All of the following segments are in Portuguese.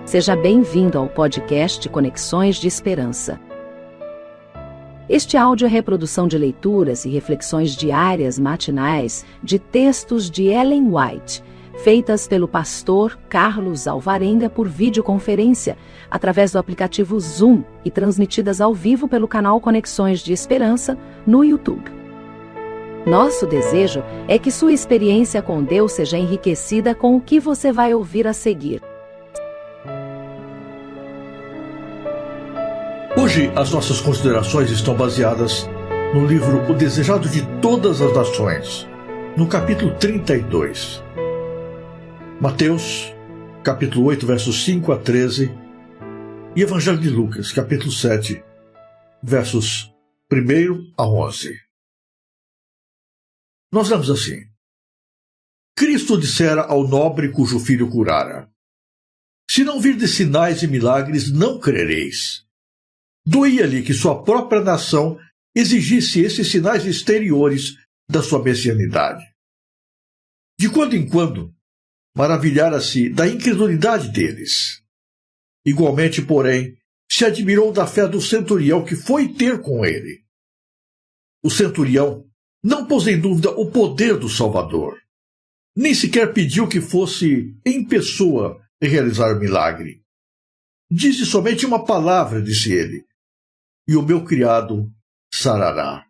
Seja bem-vindo ao podcast Conexões de Esperança. Este áudio é reprodução de leituras e reflexões diárias matinais de textos de Ellen White, feitas pelo pastor Carlos Alvarenga por videoconferência, através do aplicativo Zoom e transmitidas ao vivo pelo canal Conexões de Esperança no YouTube. Nosso desejo é que sua experiência com Deus seja enriquecida com o que você vai ouvir a seguir. Hoje, as nossas considerações estão baseadas no livro O Desejado de Todas as Nações, no capítulo 32. Mateus, capítulo 8, versos 5 a 13, e Evangelho de Lucas, capítulo 7, versos 1 a 11. Nós lemos assim: Cristo dissera ao nobre cujo filho curara: Se não virdes sinais e milagres, não crereis. Doía-lhe que sua própria nação exigisse esses sinais exteriores da sua messianidade. De quando em quando, maravilhara-se da incredulidade deles. Igualmente, porém, se admirou da fé do centurião que foi ter com ele. O centurião não pôs em dúvida o poder do Salvador, nem sequer pediu que fosse em pessoa realizar o milagre. Dize somente uma palavra, disse ele, e o meu criado sarará.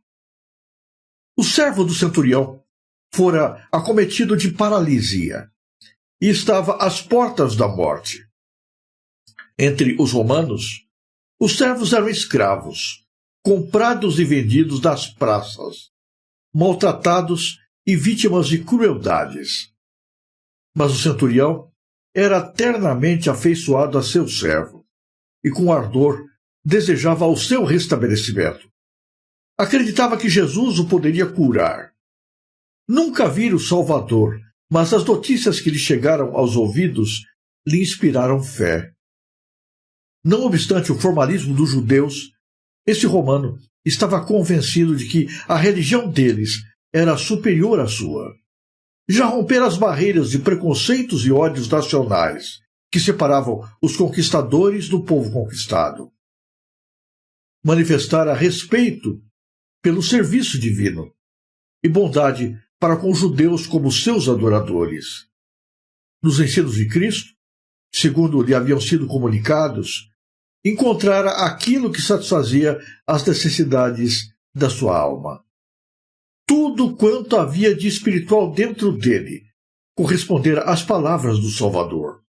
O servo do centurião fora acometido de paralisia e estava às portas da morte. Entre os romanos, os servos eram escravos, comprados e vendidos nas praças, maltratados e vítimas de crueldades. Mas o centurião era ternamente afeiçoado a seu servo e com ardor desejava o seu restabelecimento. Acreditava que Jesus o poderia curar. Nunca vira o Salvador, mas as notícias que lhe chegaram aos ouvidos lhe inspiraram fé. Não obstante o formalismo dos judeus, esse romano estava convencido de que a religião deles era superior à sua. Já rompera as barreiras de preconceitos e ódios nacionais que separavam os conquistadores do povo conquistado. Manifestara respeito pelo serviço divino e bondade para com os judeus como seus adoradores. Nos ensinos de Cristo, segundo lhe haviam sido comunicados, encontrara aquilo que satisfazia as necessidades da sua alma. Tudo quanto havia de espiritual dentro dele correspondera às palavras do Salvador.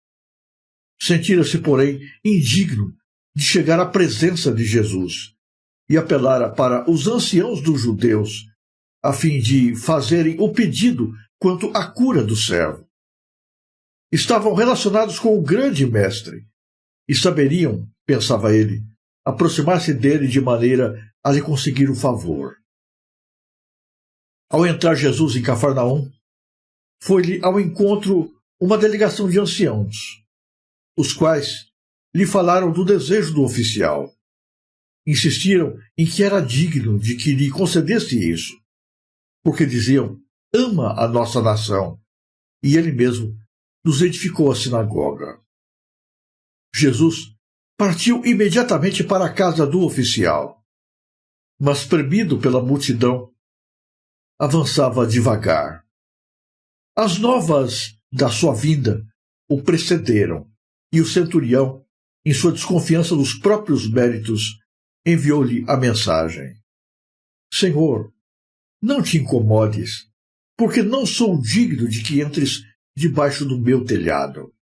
Sentira-se, porém, indigno de chegar à presença de Jesus e apelara para os anciãos dos judeus a fim de fazerem o pedido quanto à cura do servo. Estavam relacionados com o grande mestre e saberiam, pensava ele, aproximar-se dele de maneira a lhe conseguir o favor. Ao entrar Jesus em Cafarnaum, foi-lhe ao encontro uma delegação de anciãos, os quais lhe falaram do desejo do oficial. Insistiram em que era digno de que lhe concedesse isso, porque diziam: ama a nossa nação, e ele mesmo nos edificou a sinagoga. Jesus partiu imediatamente para a casa do oficial, mas, premido pela multidão, avançava devagar. As novas da sua vinda o precederam, e o centurião, em sua desconfiança dos próprios méritos, enviou-lhe a mensagem: Senhor, não te incomodes, porque não sou digno de que entres debaixo do meu telhado.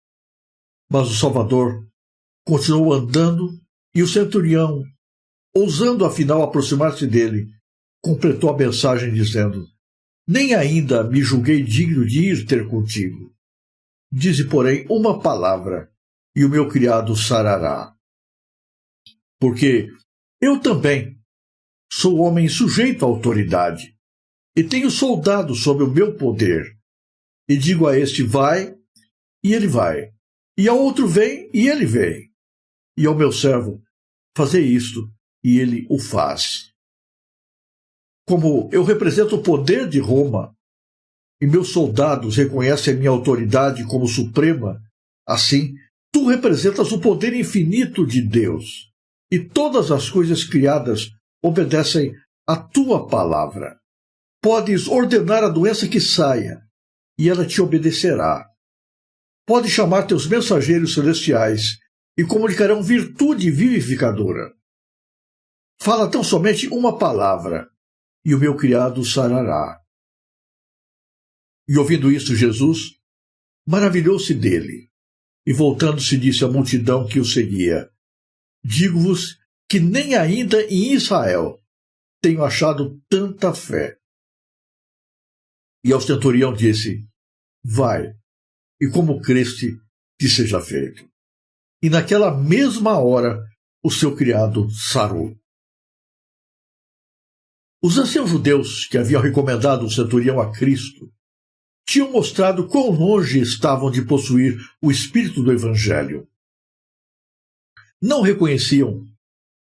Mas o Salvador continuou andando, e o centurião, ousando afinal aproximar-se dele, completou a mensagem dizendo: Nem ainda me julguei digno de ir ter contigo. Dize, porém, uma palavra, e o meu criado sarará. Porque eu também sou homem sujeito à autoridade, e tenho soldados sob o meu poder. E digo a este: vai, e ele vai. E ao outro: vem, e ele vem. E ao meu servo: fazei isto, e ele o faz. Como eu represento o poder de Roma, e meus soldados reconhecem a minha autoridade como suprema, assim Tu representas o poder infinito de Deus, e todas as coisas criadas obedecem à tua palavra. Podes ordenar a doença que saia, e ela te obedecerá. Podes chamar teus mensageiros celestiais, e comunicarão virtude vivificadora. Fala tão somente uma palavra, e o meu criado sarará. E ouvindo isto, Jesus maravilhou-se dele, e voltando-se disse à multidão que o seguia: Digo-vos que nem ainda em Israel tenho achado tanta fé. E ao centurião disse: Vai, e como creste, te seja feito. E naquela mesma hora o seu criado sarou. Os anciãos judeus que haviam recomendado o centurião a Cristo tinham mostrado quão longe estavam de possuir o espírito do Evangelho. Não reconheciam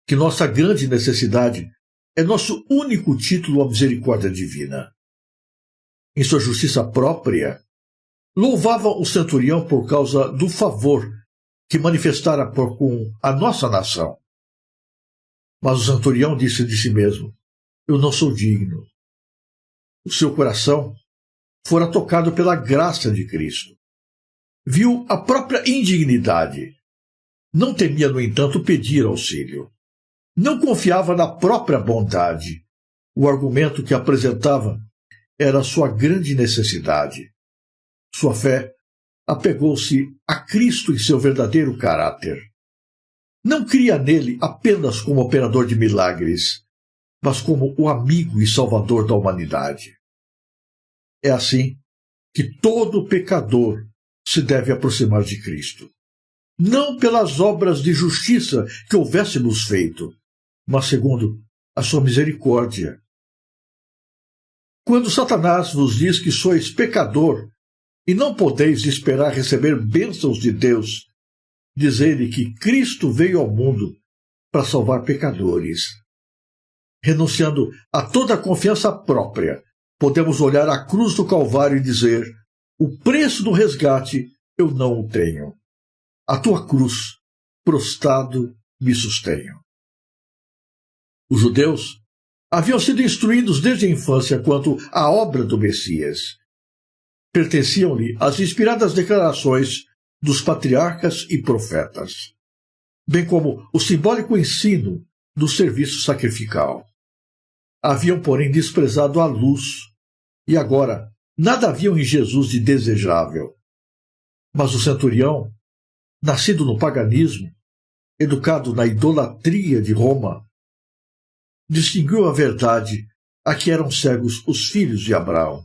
que nossa grande necessidade é nosso único título à misericórdia divina. Em sua justiça própria, louvavam o centurião por causa do favor que manifestara com a nossa nação. Mas o centurião disse de si mesmo: Eu não sou digno. O seu coração fora tocado pela graça de Cristo. Viu a própria indignidade. Não temia, no entanto, pedir auxílio. Não confiava na própria bondade. O argumento que apresentava era a sua grande necessidade. Sua fé apegou-se a Cristo em seu verdadeiro caráter. Não cria nele apenas como operador de milagres, mas como o amigo e salvador da humanidade. É assim que todo pecador se deve aproximar de Cristo. Não pelas obras de justiça que houvéssemos feito, mas segundo a sua misericórdia. Quando Satanás vos diz que sois pecador e não podeis esperar receber bênçãos de Deus, dizei-lhe que Cristo veio ao mundo para salvar pecadores. Renunciando a toda a confiança própria, podemos olhar a cruz do Calvário e dizer: o preço do resgate eu não o tenho. A tua cruz, prostrado, me sustenho. Os judeus haviam sido instruídos desde a infância quanto à obra do Messias. Pertenciam-lhe as inspiradas declarações dos patriarcas e profetas, bem como o simbólico ensino do serviço sacrificial. Haviam, porém, desprezado a luz, e agora nada haviam em Jesus de desejável. Mas o centurião, nascido no paganismo, educado na idolatria de Roma, distinguiu a verdade a que eram cegos os filhos de Abraão.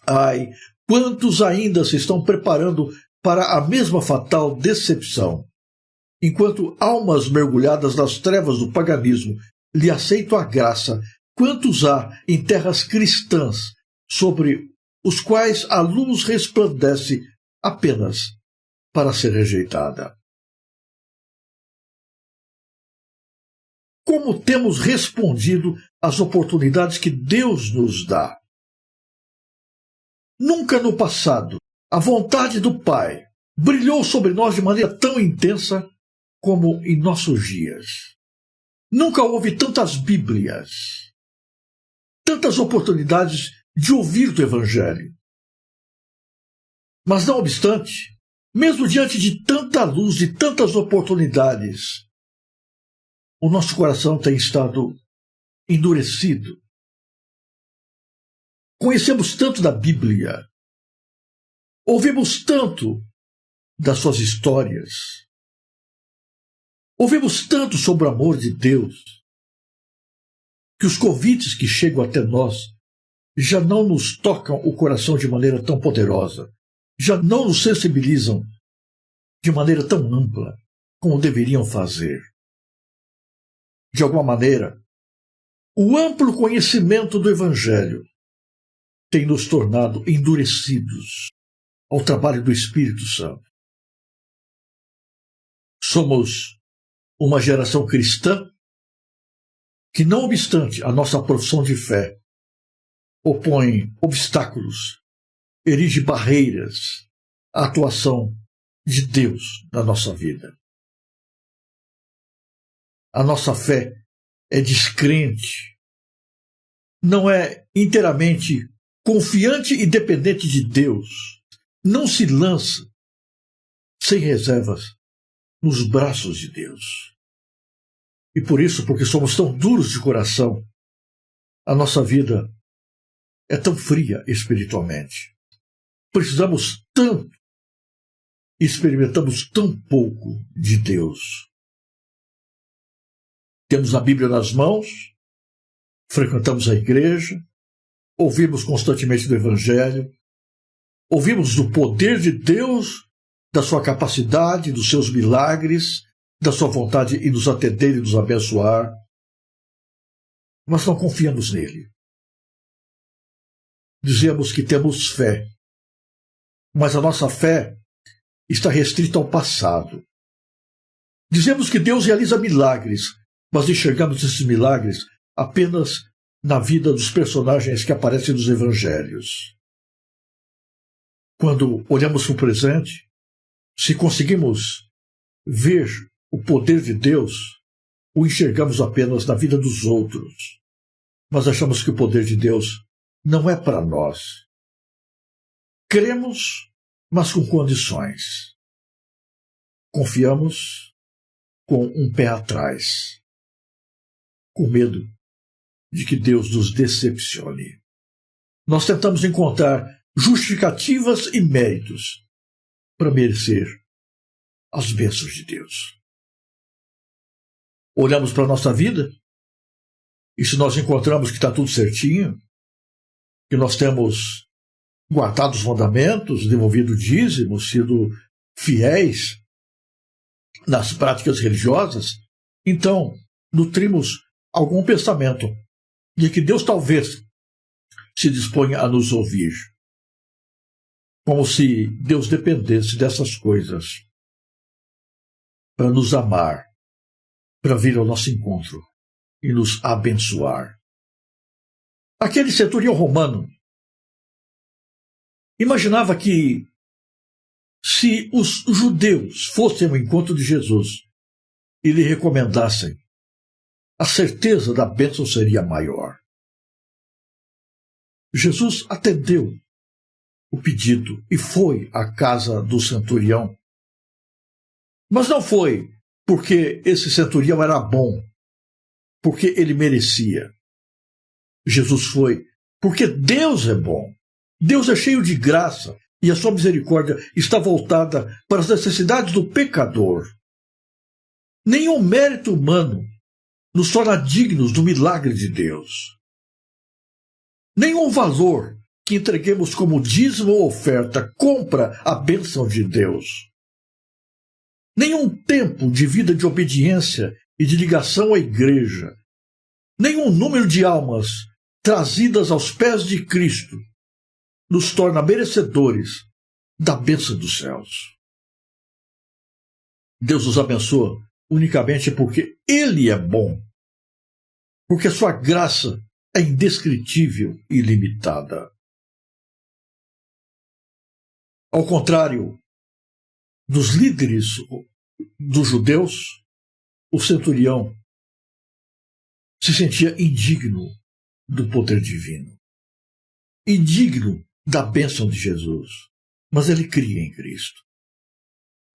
Ai, quantos ainda se estão preparando para a mesma fatal decepção, enquanto almas mergulhadas nas trevas do paganismo lhe aceitam a graça, quantos há em terras cristãs sobre os quais a luz resplandece apenas para ser rejeitada. Como temos respondido às oportunidades que Deus nos dá? Nunca no passado a vontade do Pai brilhou sobre nós de maneira tão intensa como em nossos dias. Nunca houve tantas Bíblias, tantas oportunidades de ouvir do Evangelho. Mas, não obstante, mesmo diante de tanta luz e tantas oportunidades, o nosso coração tem estado endurecido. Conhecemos tanto da Bíblia, ouvimos tanto das suas histórias, ouvimos tanto sobre o amor de Deus, que os convites que chegam até nós já não nos tocam o coração de maneira tão poderosa, já não nos sensibilizam de maneira tão ampla como deveriam fazer. De alguma maneira, o amplo conhecimento do Evangelho tem nos tornado endurecidos ao trabalho do Espírito Santo. Somos uma geração cristã que, não obstante a nossa profissão de fé, opõe obstáculos, erige barreiras à atuação de Deus na nossa vida. A nossa fé é descrente, não é inteiramente confiante e dependente de Deus, não se lança sem reservas nos braços de Deus. E por isso, porque somos tão duros de coração, a nossa vida é tão fria espiritualmente. Precisamos tanto e experimentamos tão pouco de Deus. Temos a Bíblia nas mãos, frequentamos a igreja, ouvimos constantemente do Evangelho, ouvimos do poder de Deus, da sua capacidade, dos seus milagres, da sua vontade em nos atender e nos abençoar, mas não confiamos nele. Dizemos que temos fé, mas a nossa fé está restrita ao passado. Dizemos que Deus realiza milagres, mas enxergamos esses milagres apenas na vida dos personagens que aparecem nos evangelhos. Quando olhamos para o presente, se conseguimos ver o poder de Deus, o enxergamos apenas na vida dos outros, mas achamos que o poder de Deus não é para nós. Cremos, mas com condições. Confiamos com um pé atrás, com medo de que Deus nos decepcione. Nós tentamos encontrar justificativas e méritos para merecer as bênçãos de Deus. Olhamos para a nossa vida e se nós encontramos que está tudo certinho, que nós temos guardado os mandamentos, devolvido o dízimo, sido fiéis nas práticas religiosas, então nutrimos algum pensamento de que Deus talvez se disponha a nos ouvir, como se Deus dependesse dessas coisas para nos amar, para vir ao nosso encontro e nos abençoar. Aquele centurião romano imaginava que se os judeus fossem ao encontro de Jesus e lhe recomendassem, a certeza da bênção seria maior. Jesus atendeu o pedido e foi à casa do centurião. Mas não foi porque esse centurião era bom, porque ele merecia. Jesus foi porque Deus é bom. Deus é cheio de graça e a sua misericórdia está voltada para as necessidades do pecador. Nenhum mérito humano nos torna dignos do milagre de Deus. Nenhum valor que entreguemos como dízimo ou oferta compra a bênção de Deus. Nenhum tempo de vida de obediência e de ligação à igreja, nenhum número de almas trazidas aos pés de Cristo nos torna merecedores da bênção dos céus. Deus nos abençoa unicamente porque Ele é bom, porque a sua graça é indescritível e ilimitada. Ao contrário dos líderes dos judeus, o centurião se sentia indigno do poder divino, indigno da bênção de Jesus, mas ele cria em Cristo.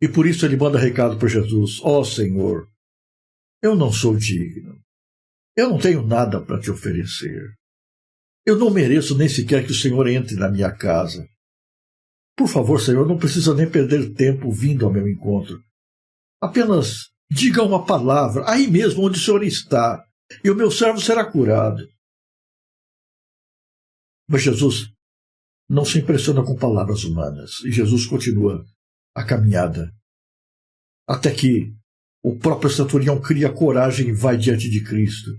E por isso ele manda recado para Jesus: ó Senhor, eu não sou digno, eu não tenho nada para te oferecer, eu não mereço nem sequer que o Senhor entre na minha casa. Por favor, Senhor, não precisa nem perder tempo vindo ao meu encontro. Apenas diga uma palavra, aí mesmo onde o Senhor está, e o meu servo será curado. Mas Jesus não se impressiona com palavras humanas, e Jesus continua a caminhada, até que o próprio centurião cria coragem e vai diante de Cristo,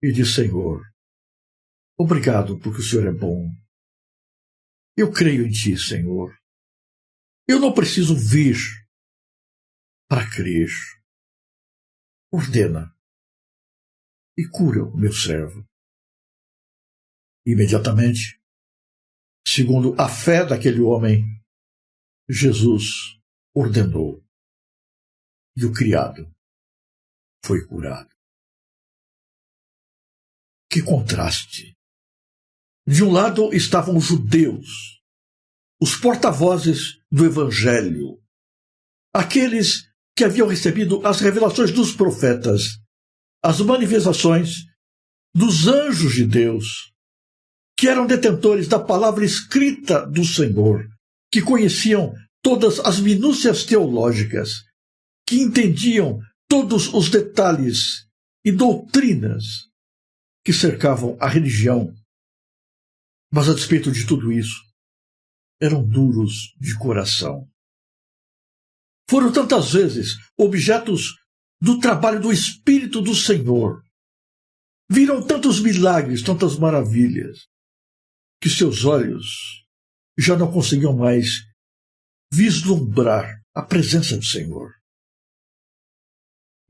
e diz: Senhor, obrigado porque o Senhor é bom. Eu creio em Ti, Senhor. Eu não preciso vir para crer. Ordena e cura o meu servo. Imediatamente, segundo a fé daquele homem, Jesus ordenou, e o criado foi curado. Que contraste! De um lado estavam os judeus, os porta-vozes do Evangelho, aqueles que haviam recebido as revelações dos profetas, as manifestações dos anjos de Deus, que eram detentores da palavra escrita do Senhor, que conheciam todas as minúcias teológicas, que entendiam todos os detalhes e doutrinas que cercavam a religião. Mas, a despeito de tudo isso, eram duros de coração. Foram tantas vezes objetos do trabalho do Espírito do Senhor. Viram tantos milagres, tantas maravilhas, que seus olhos já não conseguiam mais vislumbrar a presença do Senhor.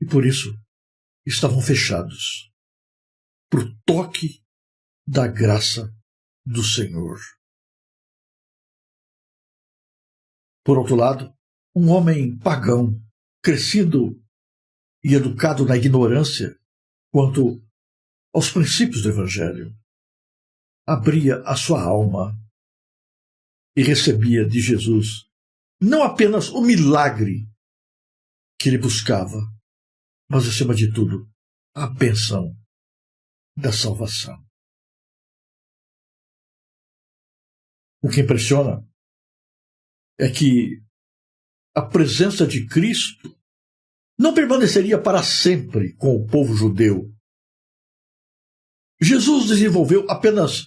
E por isso estavam fechados para o toque da graça do Senhor. Por outro lado, um homem pagão, crescido e educado na ignorância quanto aos princípios do Evangelho, abria a sua alma e recebia de Jesus não apenas o milagre que ele buscava, mas, acima de tudo, a bênção da salvação. O que impressiona é que a presença de Cristo não permaneceria para sempre com o povo judeu. Jesus desenvolveu apenas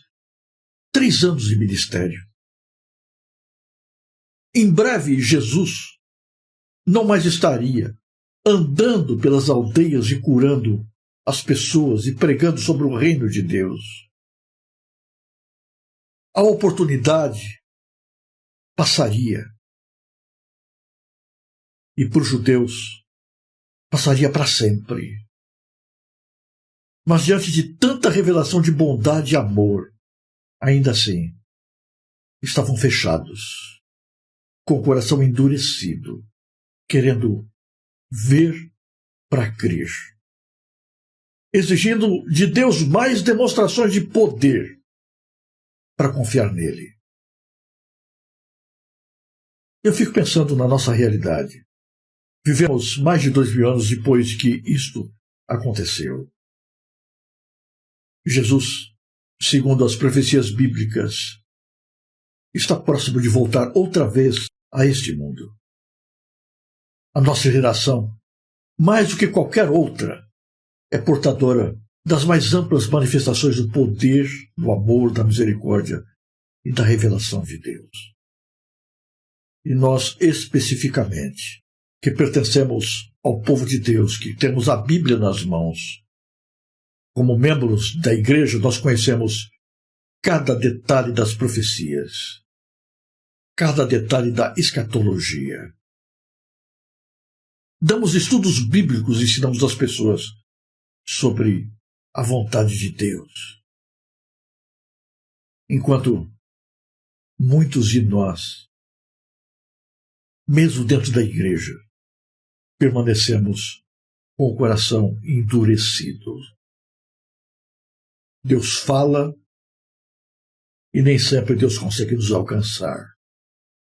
3 anos de ministério. Em breve, Jesus não mais estaria andando pelas aldeias e curando as pessoas e pregando sobre o reino de Deus. A oportunidade passaria. E para os judeus, passaria para sempre. Mas diante de tanta revelação de bondade e amor, ainda assim, estavam fechados, com o coração endurecido, querendo ver para crer, exigindo de Deus mais demonstrações de poder para confiar nele. Eu fico pensando na nossa realidade. Vivemos mais de 2000 anos depois que isto aconteceu. Jesus, segundo as profecias bíblicas, está próximo de voltar outra vez a este mundo. A nossa geração, mais do que qualquer outra, é portadora das mais amplas manifestações do poder, do amor, da misericórdia e da revelação de Deus. E nós, especificamente, que pertencemos ao povo de Deus, que temos a Bíblia nas mãos, como membros da igreja, nós conhecemos cada detalhe das profecias, cada detalhe da escatologia. Damos estudos bíblicos e ensinamos às pessoas sobre a vontade de Deus. Enquanto muitos de nós, mesmo dentro da igreja, permanecemos com o coração endurecido. Deus fala e nem sempre Deus consegue nos alcançar.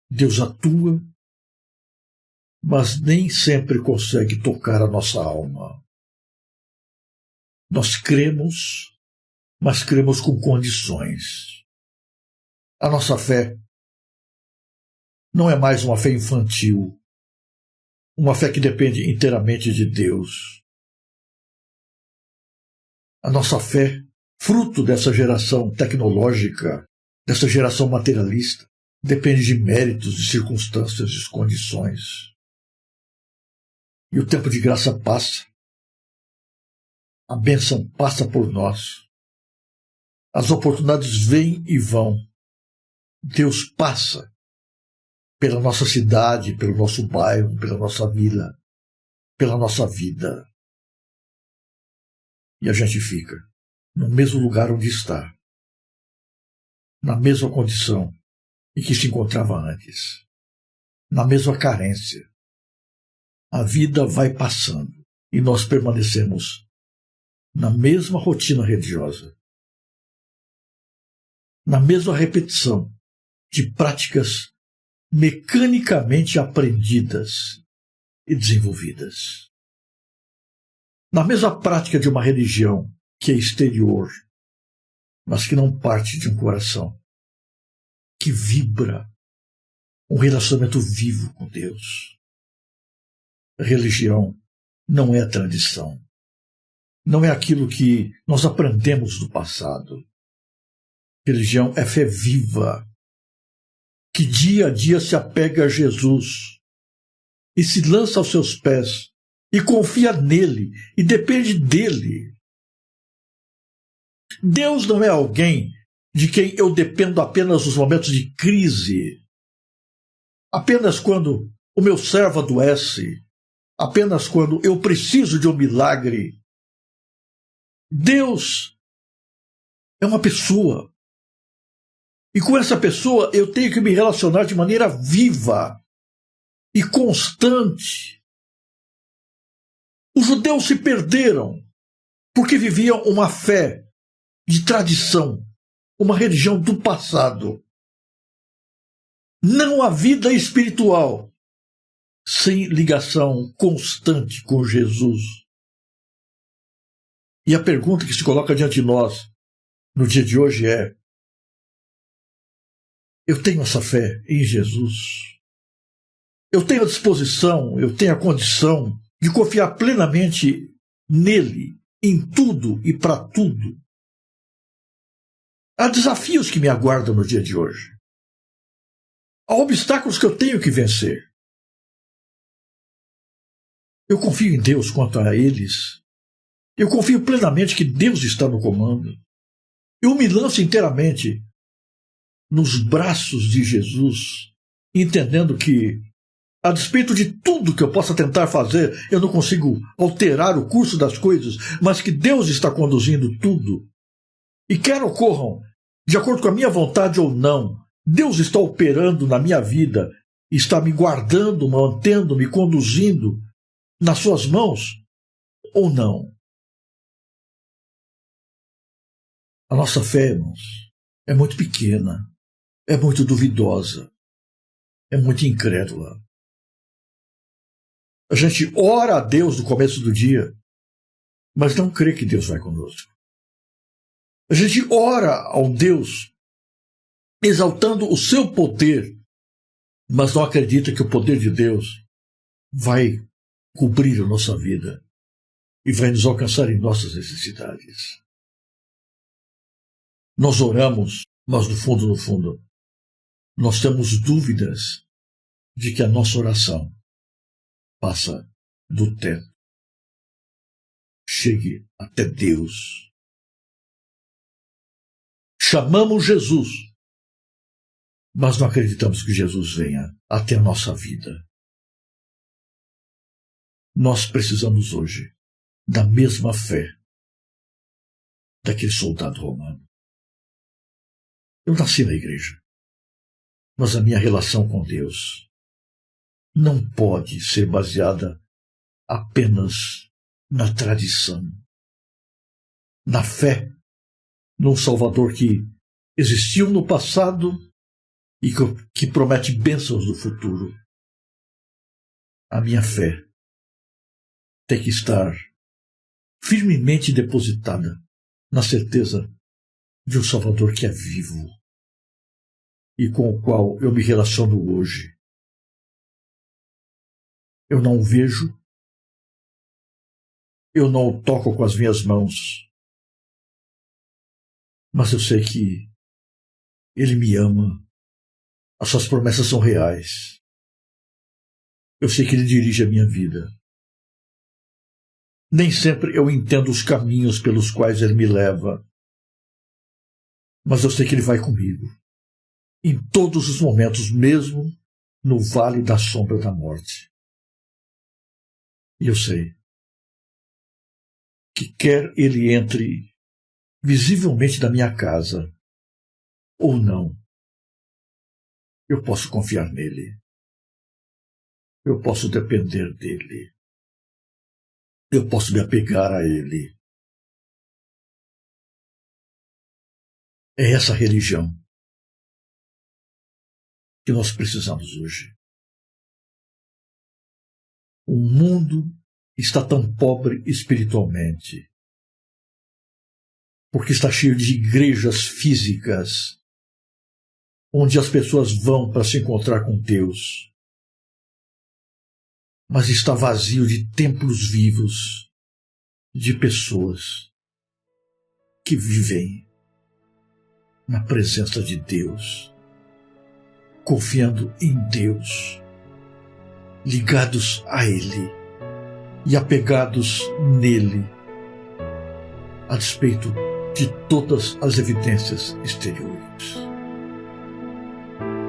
Deus atua, mas nem sempre consegue tocar a nossa alma. Nós cremos, mas cremos com condições. A nossa fé não é mais uma fé infantil, uma fé que depende inteiramente de Deus. A nossa fé, fruto dessa geração tecnológica, dessa geração materialista, depende de méritos, de circunstâncias, de condições. E o tempo de graça passa. A bênção passa por nós. As oportunidades vêm e vão. Deus passa pela nossa cidade, pelo nosso bairro, pela nossa vila, pela nossa vida. E a gente fica no mesmo lugar onde está, na mesma condição em que se encontrava antes. na mesma carência. A vida vai passando e nós permanecemos na mesma rotina religiosa, na mesma repetição de práticas mecanicamente aprendidas e desenvolvidas, na mesma prática de uma religião que é exterior, mas que não parte de um coração que vibra um relacionamento vivo com Deus. A religião não é tradição, não é aquilo que nós aprendemos do passado. Religião é fé viva, que dia a dia se apega a Jesus e se lança aos seus pés e confia nele e depende dele. Deus não é alguém de quem eu dependo apenas nos momentos de crise, apenas quando o meu servo adoece, apenas quando eu preciso de um milagre. Deus é uma pessoa. E com essa pessoa eu tenho que me relacionar de maneira viva e constante. Os judeus se perderam porque viviam uma fé de tradição, uma religião do passado. Não há vida espiritual sem ligação constante com Jesus. E a pergunta que se coloca diante de nós no dia de hoje é: eu tenho essa fé em Jesus? Eu tenho a disposição, eu tenho a condição de confiar plenamente nele, em tudo e para tudo? Há desafios que me aguardam no dia de hoje. Há obstáculos que eu tenho que vencer. Eu confio em Deus quanto a eles. Eu confio plenamente que Deus está no comando. Eu me lanço inteiramente nos braços de Jesus, entendendo que, a despeito de tudo que eu possa tentar fazer, eu não consigo alterar o curso das coisas, mas que Deus está conduzindo tudo. E quer ocorram de acordo com a minha vontade ou não, Deus está operando na minha vida, está me guardando, mantendo, me conduzindo nas suas mãos ou não. A nossa fé, irmãos, é muito pequena, é muito duvidosa, é muito incrédula. A gente ora a Deus no começo do dia, mas não crê que Deus vai conosco. A gente ora ao Deus exaltando o seu poder, mas não acredita que o poder de Deus vai cobrir a nossa vida e vai nos alcançar em nossas necessidades. Nós oramos, mas no fundo, nós temos dúvidas de que a nossa oração passa do teto, chegue até Deus. Chamamos Jesus, mas não acreditamos que Jesus venha até a nossa vida. Nós precisamos hoje da mesma fé daquele soldado romano. Eu nasci na igreja, mas a minha relação com Deus não pode ser baseada apenas na tradição, na fé num Salvador que existiu no passado e que promete bênçãos no futuro. A minha fé tem que estar firmemente depositada na certeza de um Salvador que é vivo e com o qual eu me relaciono hoje. Eu não o vejo, eu não o toco com as minhas mãos, mas eu sei que Ele me ama, as suas promessas são reais. Eu sei que Ele dirige a minha vida. Nem sempre eu entendo os caminhos pelos quais Ele me leva, mas eu sei que Ele vai comigo, em todos os momentos, mesmo no vale da sombra da morte. E eu sei que quer Ele entre visivelmente na minha casa ou não, eu posso confiar nele. eu posso depender dele. Eu posso me apegar a ele. É essa religião que nós precisamos hoje. O mundo está tão pobre espiritualmente, porque está cheio de igrejas físicas, onde as pessoas vão para se encontrar com Deus, mas está vazio de templos vivos, de pessoas que vivem na presença de Deus, confiando em Deus, ligados a Ele e apegados nele, a despeito de todas as evidências exteriores.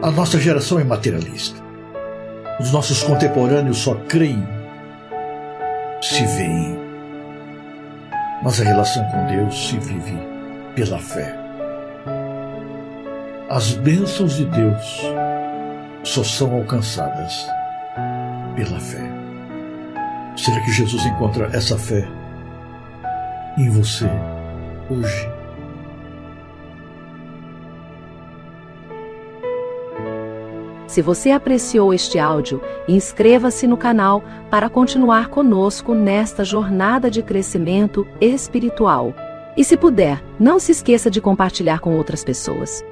A nossa geração é materialista. Os nossos contemporâneos só creem se veem. Mas a relação com Deus se vive pela fé. As bênçãos de Deus só são alcançadas pela fé. Será que Jesus encontra essa fé em você hoje? Se você apreciou este áudio, inscreva-se no canal para continuar conosco nesta jornada de crescimento espiritual. E se puder, não se esqueça de compartilhar com outras pessoas.